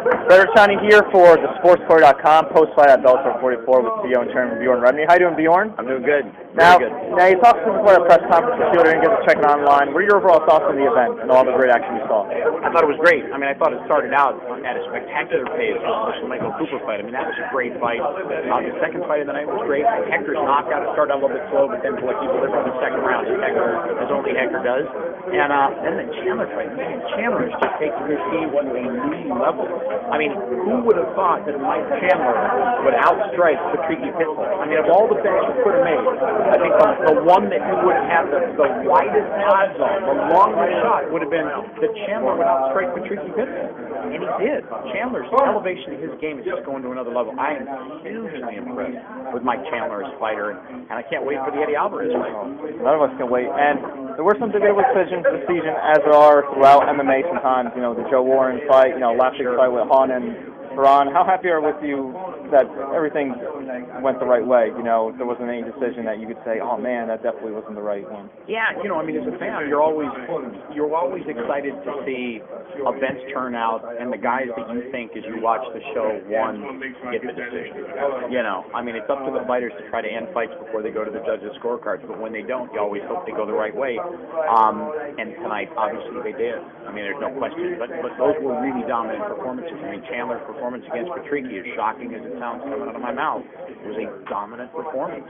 Richani here for thesportscore.com, post-fight at Bellator 44 with CEO and Chairman Bjorn Rebney. How you doing, Bjorn? I'm doing good. Now, Very good. Now you talked before the press conference with Fielder and get the checking online. What are your overall thoughts on the event and all the great action you saw? I thought it was great. I mean, I thought it started out at a spectacular pace with the Michael Cooper fight. I mean, that was a great fight. The second fight of the night was great. Hector's knockout, it started out a little bit slow, but then boy, he delivered in the second round as only Hector does. And then the Chandler fight. Man, Chandler is just taking his game to a new level. I mean, who would have thought that Mike Chandler would outstrike Patricky Pitbull? I mean, of all the bets you could have made, I think the one that you would have had the widest odds on, the longest shot, would have been that Chandler would outstrike Patricky Pitbull. And he did. Chandler's elevation of his game is just going to another level. I am hugely impressed with Mike Chandler as a fighter, and I can't wait for the Eddie Alvarez fight. None of us can wait. And there were some debatable decisions this season, as there are throughout MMA sometimes. You know, the Joe Warren fight, last week's fight with Hahn and Ron. How happy are with you that everything went the right way? There wasn't any decision that you could say, oh man, that definitely wasn't the right one. Yeah, I mean, as a fan, you're always excited to see events turn out and the guys that you think as you watch the show get the decision. I mean, it's up to the fighters to try to end fights before they go to the judges' scorecards, but when they don't, you always hope they go the right way. And tonight, obviously, they did. I mean, there's no question. But those were really dominant performances. I mean, Chandler's performance against Patricky, as shocking as it sounds coming out of my mouth, was a dominant performance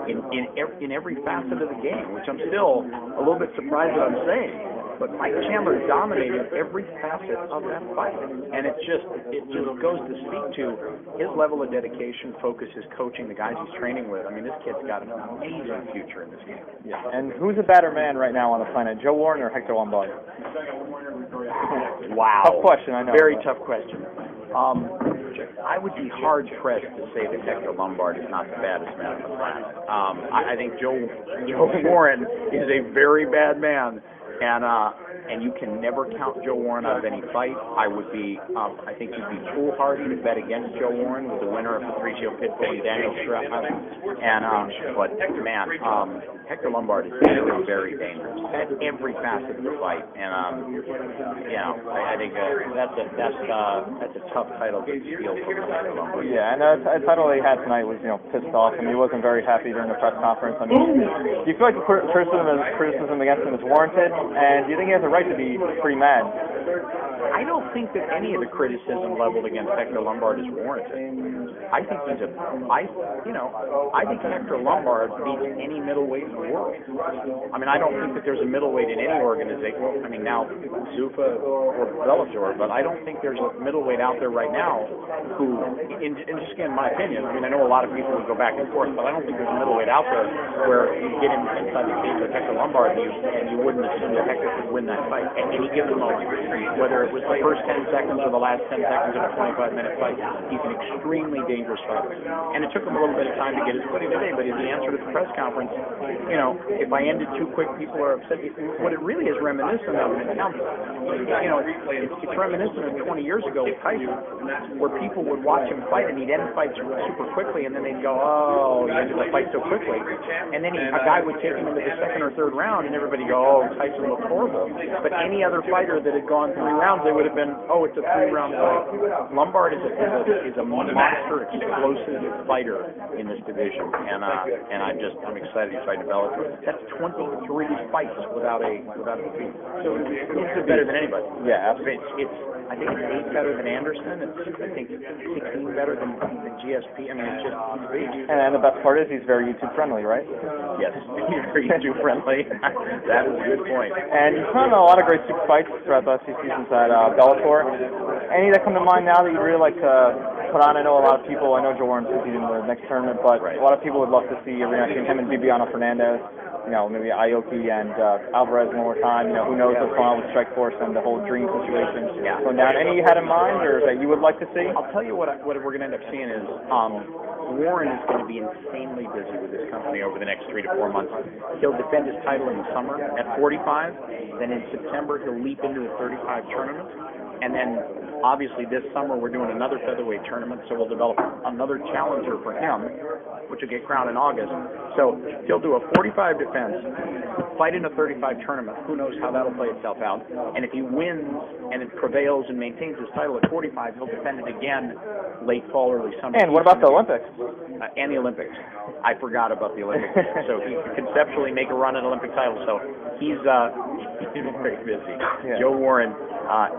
in every facet of the game, which I'm still a little bit surprised that I'm saying. But Mike Chandler dominated every facet of that fight, and it just goes to speak to his level of dedication, focus, his coaching, the guys he's training with. I mean, this kid's got an amazing future in this game. Yeah. And who's a better man right now on the planet, Joe Warren or Hector Lombard? Wow. Tough question, I know. Very tough question. I would be hard-pressed to say that Hector Lombard is not the baddest man on the planet. I think Joe Warren is a very bad man, and you can never count Joe Warren out of any fight. I think you'd be foolhardy to bet against Joe Warren with the winner of Patricio Pitbull and Daniel Schrapp. But man, Hector Lombard is very, very dangerous at every facet of the fight, and I think that's a tough title to steal from Hector Lombard. Yeah, and the title he had tonight was pissed off, and he wasn't very happy during the press conference. I mean, do you feel like the criticism against him is warranted? And do you think he has a right to be pretty mad? I don't think that any of the criticism leveled against Hector Lombard is warranted. I think I think Hector Lombard beats any middleweight in the world. I mean, I don't think that there's a middleweight in any organization. I mean, now Zuffa or Bellator, but I don't think there's a middleweight out there right now who, in just again my opinion. I mean, I know a lot of people would go back and forth, but I don't think there's a middleweight out there where you get him inside the cage with Hector Lombard and you wouldn't assume that Hector could win that fight at any given moment, whether it was the first 10 seconds or the last 10 seconds of a 25-minute fight. He's an extremely dangerous fighter. And it took him a little bit of time to get his footing today, but as he answered at the press conference, if I ended too quick, people are upset. What it really is reminiscent of, and it sounds, it's reminiscent of 20 years ago with Tyson, where people would watch him fight and he'd end fights super quickly, and then they'd go, oh, he ended the fight so quickly. And then a guy would take him into the second or third round, and everybody go, oh, Tyson looked horrible. But any other fighter that had gone 3 rounds, they would have been, oh, it's a 3-round fight. Lombard is a monster, explosive fighter in this division, and I'm excited he's fighting Bellator. That's 23 fights without a defeat. So he's better than anybody. Yeah, absolutely. I think it's 8 better than Anderson. I think 16 better than GSP. I mean, it's just huge. And the best part is he's very YouTube friendly, right? Yes, he's very YouTube friendly. That is a good point. And you've put on a lot of great super fights throughout the last few seasons at Bellator. Any that come to mind now that you'd really like to put on? I know a lot of people, I know Joe Warren's competing in the next tournament, but a lot of people would love to see a rematch between him and Bibiano Fernandez. Maybe Aoki and Alvarez one more time. Who knows what's going on with Strikeforce and the whole dream situation going down. Any you had in mind or that you would like to see? I'll tell you what we're going to end up seeing is Warren is going to be insanely busy with this company over the next 3 to 4 months. He'll defend his title in the summer at 45. Then in September, he'll leap into the 35 tournament. And then, obviously, this summer we're doing another featherweight tournament, so we'll develop another challenger for him, which will get crowned in August. So he'll do a 45 defense, fight in a 35 tournament. Who knows how that'll play itself out. And if he wins and it prevails and maintains his title at 45, he'll defend it again late fall, early summer. And what about the Olympics? And the Olympics. I forgot about the Olympics. So he could conceptually make a run at Olympic title. So he's very busy. Yeah. Joe Warren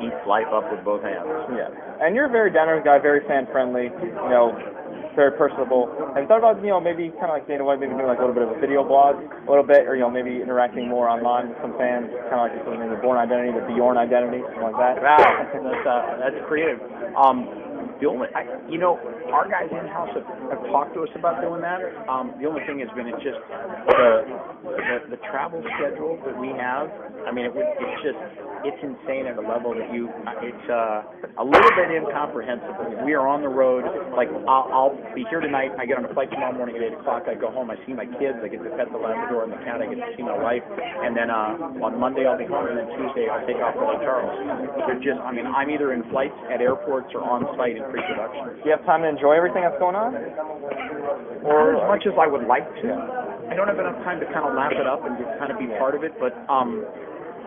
eats life up with both hands. Yeah. And you're a very down-to-earth guy, very fan-friendly, very personable. Have you thought about, maybe kind of like Dana White, maybe doing like a little bit of a video blog, a little bit, or, maybe interacting more online with some fans, kind of like something the Bjorn identity, the Bjorn identity, something like that? Wow, that's creative. The only, our guys in-house have talked to us about doing that. The only thing has been it's just the travel schedule that we have. I mean, it's insane at a level that it's a little bit incomprehensible. We are on the road. Like, I'll be here tonight. I get on a flight tomorrow morning at 8 o'clock. I go home. I see my kids. I get to pet the Labrador and the cat. I get to see my wife. And then on Monday I'll be home. And then Tuesday I'll take off for Lake Charles. I'm either in flights at airports or on site in pre-production. Do you have time to enjoy everything that's going on? Or as much as I would like to. I don't have enough time to kind of lap it up and just kind of be part of it, but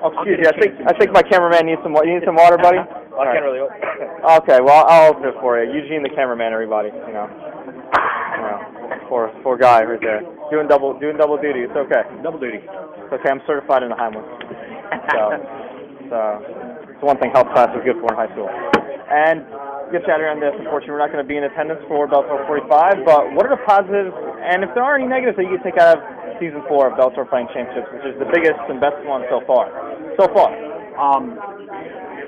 excuse me, I think my cameraman needs some water. You need some water, buddy? I can't really open it. Okay, well, I'll open it for you. Eugene, the cameraman, everybody, Poor guy right there. Doing double duty. It's okay. Double duty. It's okay. I'm certified in the Heimlich. So it's one thing health class was good for in high school. And get chatting on this. Unfortunately, we're not going to be in attendance for Bellator 45, but what are the positives, and if there are any negatives that you can take out of Season 4 of Bellator Fighting Championships, which is the biggest and best one so far?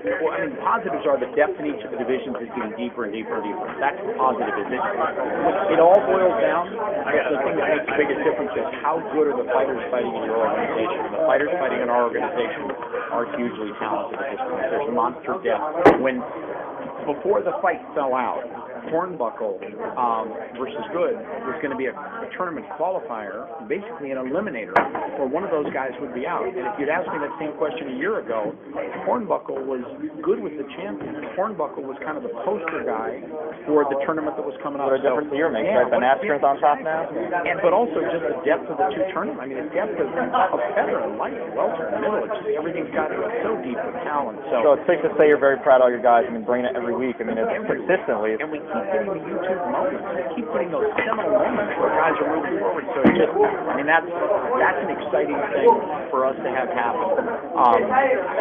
Well, I mean, the positives are the depth in each of the divisions is getting deeper and deeper and deeper. That's the positive. It all boils down. I guess the thing that makes the biggest difference is how good are the fighters fighting in your organization. The fighters fighting in our organization are hugely talented at this point. There's monster depth. Before the fight fell out, Hornbuckle versus Good was going to be a tournament qualifier, basically an eliminator, where one of those guys would be out. And if you'd asked me that same question a year ago, Hornbuckle was Good with the champion. Hornbuckle was kind of the poster guy for the tournament that was coming up. What a difference the year makes, right? Ben Askren's on top now. But also just the depth of the two tournaments. I mean, the depth of feather and light, welter, and middle. Everything's got so deep with talent. So it's safe to say you're very proud of all your guys. I mean, bringing it every week. I mean, it's consistently. And we keep getting the YouTube moments. We keep getting those seminal moments where guys are moving forward. So it's just, that's an exciting thing for us to have happen.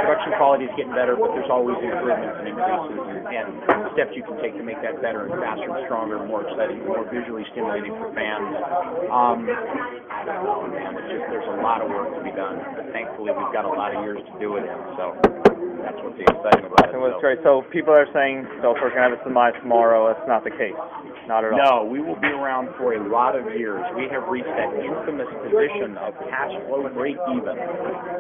Production quality is getting better, but there's always improvements and increases and steps you can take to make that better and faster and stronger, more exciting, more visually stimulating for fans. There's a lot of work to be done, but thankfully we've got a lot of years to do it in. So that's what's exciting about it. It was great. So people are saying Bellator's going to have its demise tomorrow. That's not the case. Not at all. No, we will be around for a lot of years. We have reached that infamous position of cash flow break even.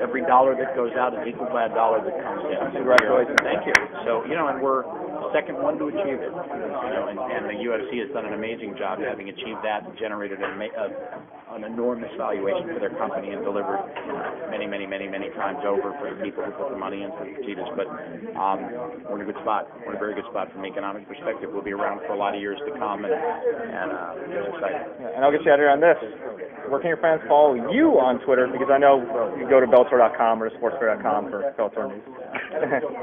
Every dollar that goes out is equal to that dollar that comes in. Congratulations. Thank you. So, and we're the second one to achieve it. And the UFC has done an amazing job having achieved that and generated an enormous valuation for their company and delivered many, many, many, many times over for the people who put the money into the Cheetahs. But we're in a good spot. We're in a very good spot from an economic perspective. We'll be around for a lot of years to come, and it's exciting. Yeah, and I'll get you out here on this. Where can your fans follow you on Twitter? Because I know you go to Bellator.com or sportsfair.com for Bellator news.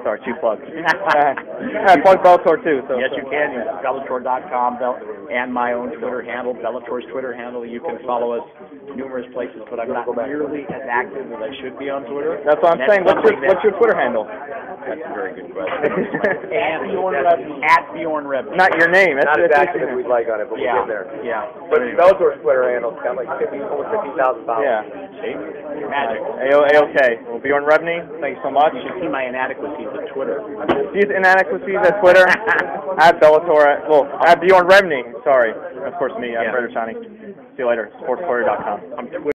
Sorry, two plugs. I plug Bellator too. So. Yes, you can. Bellator.com and my own Twitter handle, Bellator's Twitter handle. You can follow us numerous places, but I'm not nearly as active as I should be on Twitter. That's what I'm saying. What's your Twitter handle? That's a very good question. And at Bjorn Rebney. Not your name. Not as active as we'd like on it, but we'll get there. Yeah. But Bellator's Twitter handle's got like over 50,000 followers. Yeah. See? Magic. A-okay. Well, Bjorn Rebney, thanks so much. You should see my inadequacies at Twitter. These inadequacies at Twitter, at Bellator, at Bjorn Rebney, sorry. Of course, me, Richani. See you later. SportsCourier.com.